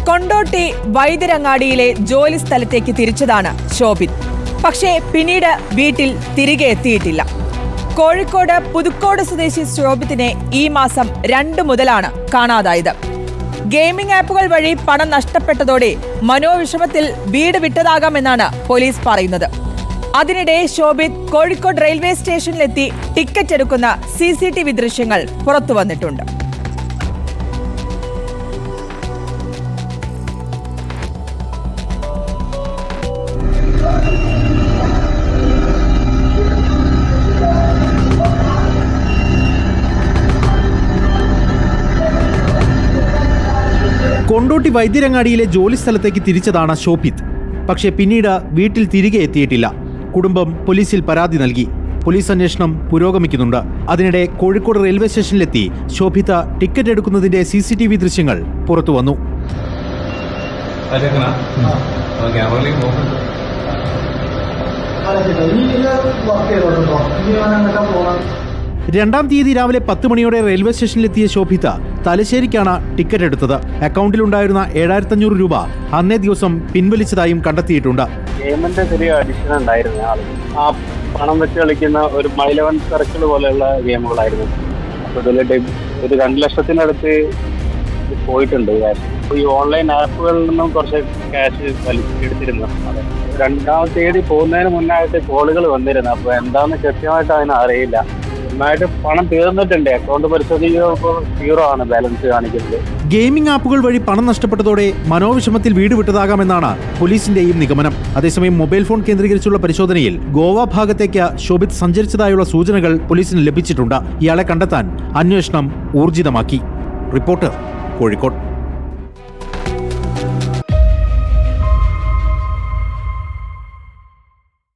കൊണ്ടോട്ടി വൈദ്യരങ്ങാടിയിലെ ജോലി സ്ഥലത്തേക്ക് തിരിച്ചതാണ് ശോഭിത്. പക്ഷേ പിന്നീട് വീട്ടിൽ തിരികെ എത്തിയിട്ടില്ല. കോഴിക്കോട് പുതുക്കോട് സ്വദേശി ശോഭിത്തിനെ ഈ മാസം 2 മുതലാണ് കാണാതായത്. ഗെയിമിംഗ് ആപ്പുകൾ വഴി പണം നഷ്ടപ്പെട്ടതോടെ മനോവിഷമത്തിൽ വീട് വിട്ടതാകാമെന്നാണ് പോലീസ് പറയുന്നത്. അതിനിടെ ശോഭിത് കോഴിക്കോട് റെയിൽവേ സ്റ്റേഷനിലെത്തി ടിക്കറ്റ് എടുക്കുന്ന CCTV ദൃശ്യങ്ങൾ പുറത്തു വന്നിട്ടുണ്ട്. കൊണ്ടോട്ടി വൈദ്യരങ്ങാടിയിലെ ജോലി സ്ഥലത്തേക്ക് തിരിച്ചതാണ് ശോഭിത്. പക്ഷേ പിന്നീട് വീട്ടിൽ തിരികെ എത്തിയിട്ടില്ല. കുടുംബം പോലീസിൽ പരാതി നൽകി. പോലീസ് അന്വേഷണം പുരോഗമിക്കുന്നുണ്ട്. അതിനിടെ കോഴിക്കോട് റെയിൽവേ സ്റ്റേഷനിലെത്തി ശോഭിത ടിക്കറ്റ് എടുക്കുന്നതിന്റെ CCTV ദൃശ്യങ്ങൾ പുറത്തു വന്നു. രണ്ടാം തീയതി രാവിലെ 10 മണിയോടെ റെയിൽവേ സ്റ്റേഷനിലെത്തിയ ശോഭിത തലശ്ശേരിക്കാണ് ടിക്കറ്റ് എടുത്തത്. അക്കൗണ്ടിലുണ്ടായിരുന്ന 7500 രൂപ അന്നേ ദിവസം പിൻവലിച്ചതായും കണ്ടെത്തിയിട്ടുണ്ട്. ഗെയിമിന്റെ ചെറിയ അഡിഷൻ ഉണ്ടായിരുന്നു. ആ പണം വെച്ച് കളിക്കുന്ന ഒരു മൈലവൻ സർക്കിൾ പോലെയുള്ള ഗെയിമുകളായിരുന്നു. അപ്പൊ ഇതിൽ ഒരു 2 ലക്ഷത്തിനടുത്ത് പോയിട്ടുണ്ട് ക്യാഷ്. ഈ ഓൺലൈൻ ആപ്പുകളിൽ നിന്നും കുറച്ച് ക്യാഷ് വലിച്ചെടുത്തിരുന്നു. രണ്ടാമത്തെ തീയതി പോകുന്നതിന് മുന്നായിട്ട് കോളുകൾ വന്നിരുന്നു. അപ്പൊ എന്താന്ന് കൃത്യമായിട്ട് അതിന് അറിയില്ല. നന്നായിട്ട് പണം തീർന്നിട്ടുണ്ട്. അക്കൗണ്ട് പരിശോധിക്കുമ്പോൾ 0 ആണ് ബാലൻസ് കാണിക്കുന്നത്. ഗെയിമിംഗ് ആപ്പുകൾ വഴി പണം നഷ്ടപ്പെട്ടതോടെ മനോവിഷമത്തിൽ വീട് വിട്ടതാകാമെന്നാണ് പോലീസിന്റെയും നിഗമനം. അതേസമയം മൊബൈൽ ഫോൺ കേന്ദ്രീകരിച്ചുള്ള പരിശോധനയിൽ ഗോവ ഭാഗത്തേക്ക് ശോഭിത് സഞ്ചരിച്ചതായുള്ള സൂചനകൾ പോലീസിന് ലഭിച്ചിട്ടുണ്ട്. ഇയാളെ കണ്ടെത്താൻ അന്വേഷണം ഊർജിതമാക്കി. റിപ്പോർട്ടർ, കോഴിക്കോട്.